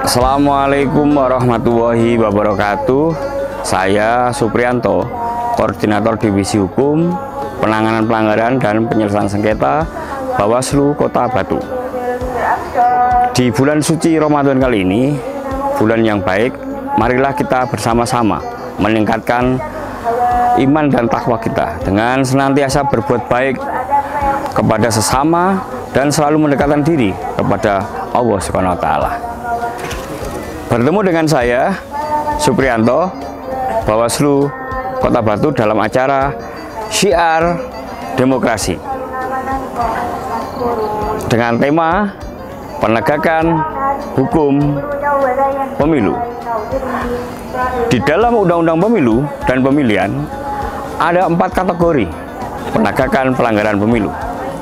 Assalamualaikum warahmatullahi wabarakatuh. Saya Suprianto, Koordinator Divisi Hukum, Penanganan Pelanggaran dan Penyelesaian Sengketa Bawaslu Kota Batu. Di bulan suci Ramadan kali ini, bulan yang baik, marilah kita bersama-sama meningkatkan iman dan takwa kita dengan senantiasa berbuat baik kepada sesama dan selalu mendekatkan diri kepada Allah Subhanahu wa Ta'ala. Bertemu dengan saya, Suprianto, Bawaslu Kota Batu dalam acara Syiar Demokrasi dengan tema penegakan hukum pemilu. Di dalam Undang-Undang Pemilu dan Pemilihan ada 4 kategori penegakan pelanggaran pemilu.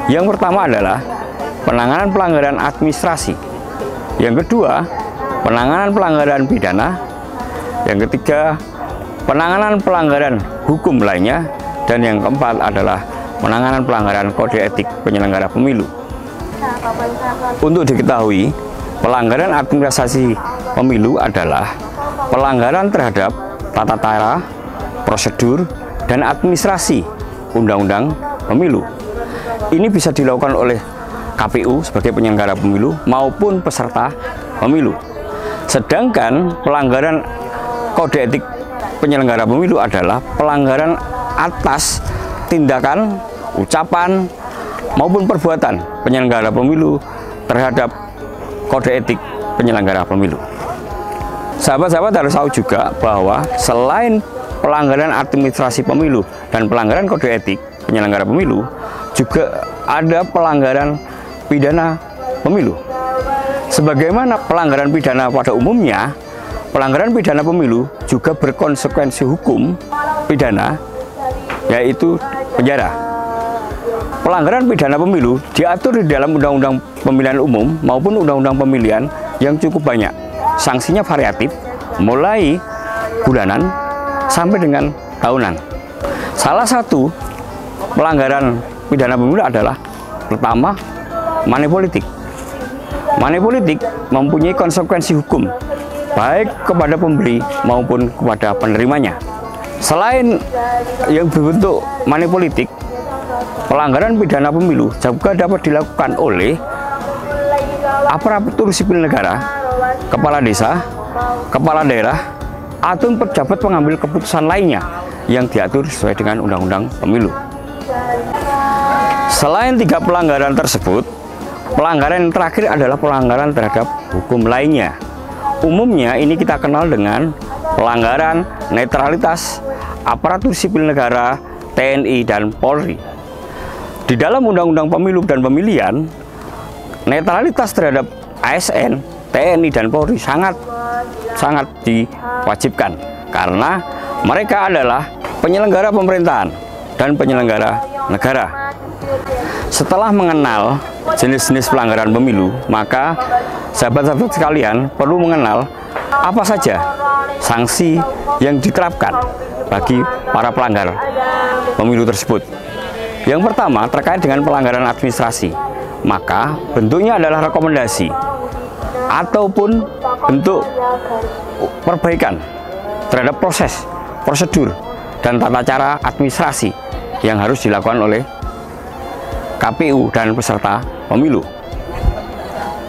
Yang pertama adalah penanganan pelanggaran administrasi. Yang kedua, penanganan pelanggaran pidana. Yang ketiga, penanganan pelanggaran hukum lainnya. Dan yang keempat adalah penanganan pelanggaran kode etik penyelenggara pemilu. Untuk diketahui, pelanggaran administrasi pemilu adalah pelanggaran terhadap tata cara, prosedur, dan administrasi Undang-Undang Pemilu. Ini bisa dilakukan oleh KPU sebagai penyelenggara pemilu maupun peserta pemilu. Sedangkan pelanggaran kode etik penyelenggara pemilu adalah pelanggaran atas tindakan, ucapan, maupun perbuatan penyelenggara pemilu terhadap kode etik penyelenggara pemilu. Sahabat-sahabat harus tahu juga bahwa selain pelanggaran administrasi pemilu dan pelanggaran kode etik penyelenggara pemilu, juga ada pelanggaran pidana pemilu. Sebagaimana pelanggaran pidana pada umumnya, pelanggaran pidana pemilu juga berkonsekuensi hukum pidana, yaitu penjara. Pelanggaran pidana pemilu diatur di dalam Undang-Undang Pemilihan Umum maupun Undang-Undang Pemilihan yang cukup banyak. Sanksinya variatif, mulai bulanan sampai dengan tahunan. Salah satu pelanggaran pidana pemilu adalah pertama, money politik. Money politik mempunyai konsekuensi hukum baik kepada pembeli maupun kepada penerimanya. Selain yang berbentuk money politik, pelanggaran pidana pemilu juga dapat dilakukan oleh aparatur sipil negara, kepala desa, kepala daerah, atau pejabat pengambil keputusan lainnya yang diatur sesuai dengan Undang-Undang Pemilu. Selain 3 pelanggaran tersebut, pelanggaran yang terakhir adalah pelanggaran terhadap hukum lainnya. Umumnya ini kita kenal dengan pelanggaran netralitas aparatur sipil negara, TNI, dan Polri. Di dalam Undang-Undang Pemilu dan Pemilihan, netralitas terhadap ASN, TNI, dan Polri sangat diwajibkan karena mereka adalah penyelenggara pemerintahan dan penyelenggara negara. Setelah mengenal jenis-jenis pelanggaran pemilu, maka sahabat-sahabat sekalian perlu mengenal apa saja sanksi yang diterapkan bagi para pelanggar pemilu tersebut. Yang pertama terkait dengan pelanggaran administrasi, maka bentuknya adalah rekomendasi ataupun bentuk perbaikan terhadap proses, prosedur, dan tata cara administrasi yang harus dilakukan oleh KPU dan peserta pemilu.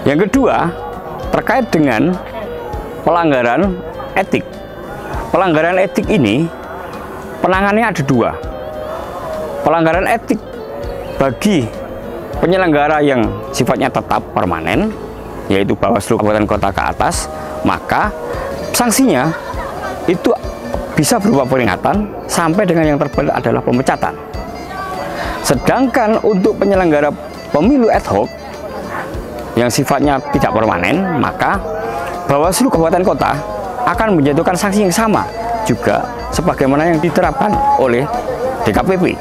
Yang kedua, terkait dengan pelanggaran etik. Pelanggaran etik ini penanganannya ada 2. Pelanggaran etik bagi penyelenggara yang sifatnya tetap permanen, yaitu Bawaslu Kabupaten Kota ke atas, maka sanksinya itu bisa berupa peringatan sampai dengan yang terberat adalah pemecatan. Sedangkan untuk penyelenggara pemilu ad hoc yang sifatnya tidak permanen, maka Bawaslu Kabupaten Kota akan menjatuhkan sanksi yang sama juga sebagaimana yang diterapkan oleh DKPP.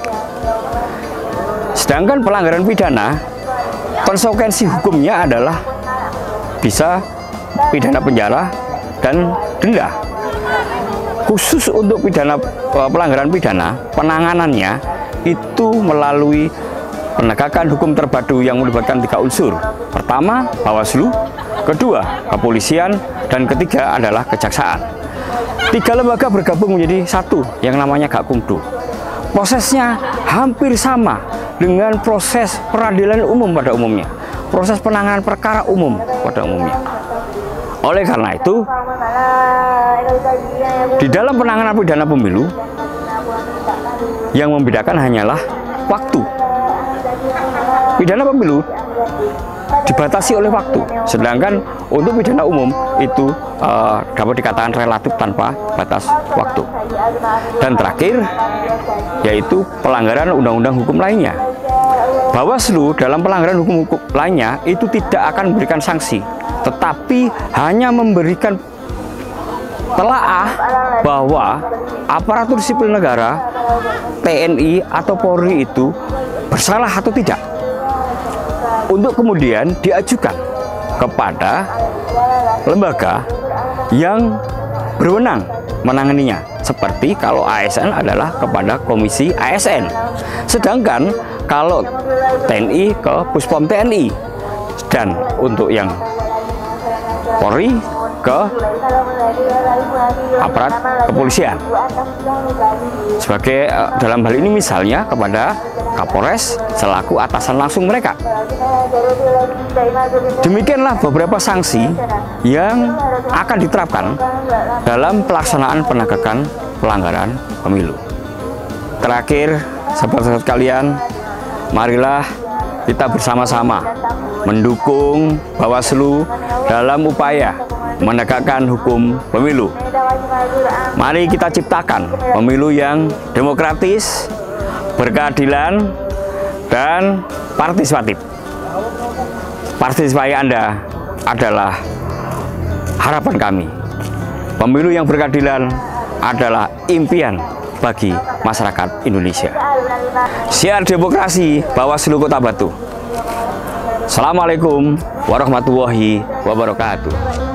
Sedangkan pelanggaran pidana, konsekuensi hukumnya adalah bisa pidana penjara dan denda. Khusus untuk pelanggaran pidana, penanganannya itu melalui penegakan hukum terpadu yang melibatkan 3 unsur. Pertama, Bawaslu, kedua kepolisian, dan ketiga adalah kejaksaan. 3 lembaga bergabung menjadi satu yang namanya Gakumdu. Prosesnya hampir sama dengan proses peradilan umum pada umumnya, proses penanganan perkara umum pada umumnya. Oleh karena itu, di dalam penanganan pidana pemilu, yang membedakan hanyalah waktu. Pidana pemilu dibatasi oleh waktu, sedangkan untuk pidana umum itu dapat dikatakan relatif tanpa batas waktu. Dan terakhir, yaitu pelanggaran undang-undang hukum lainnya. Bawaslu dalam pelanggaran hukum lainnya itu tidak akan memberikan sanksi, tetapi hanya memberikan telaah bahwa aparatur sipil negara, TNI atau Polri itu bersalah atau tidak, untuk kemudian diajukan kepada lembaga yang berwenang menanganinya. Seperti kalau ASN adalah kepada Komisi ASN, sedangkan kalau TNI ke Puspom TNI, dan untuk yang Polri ke aparat kepolisian. Sebagai dalam hal ini misalnya kepada Kapolres selaku atasan langsung mereka. Demikianlah beberapa sanksi yang akan diterapkan dalam pelaksanaan penegakan pelanggaran pemilu. Terakhir, sahabat-sahabat kalian, marilah kita bersama-sama mendukung Bawaslu dalam upaya menegakkan hukum pemilu. Mari kita ciptakan pemilu yang demokratis, berkeadilan, dan partisipatif. Partisipasi Anda adalah harapan kami. Pemilu yang berkeadilan adalah impian bagi masyarakat Indonesia. Siar demokrasi, Bawaslu Kota Batu. Assalamualaikum warahmatullahi wabarakatuh.